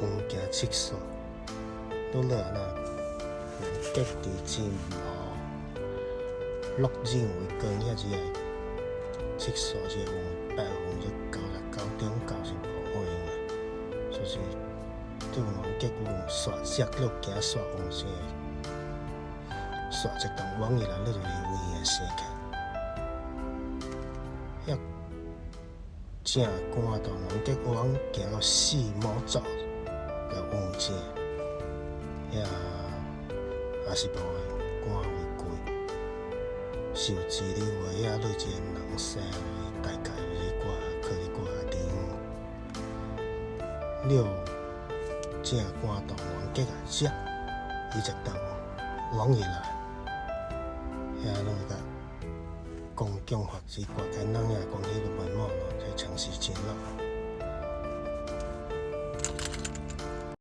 黄行七煞，拄落那结地真无落人为光遐只个七煞只个黄白黄只99点9是无好用个，所以对黄结黄煞石落行煞黄星，煞一动往伊来，你就离危险生起。遐正官道黄结黄行到四毛走，个黄正，遐也是无个官为贵，受治理话遐落一个人生，大概就是考虑寡点。了正官道黄结啊石，伊一动往伊来。遐拢会甲公共法制挂开，人也讲迄个袂满咯，这长时间咯。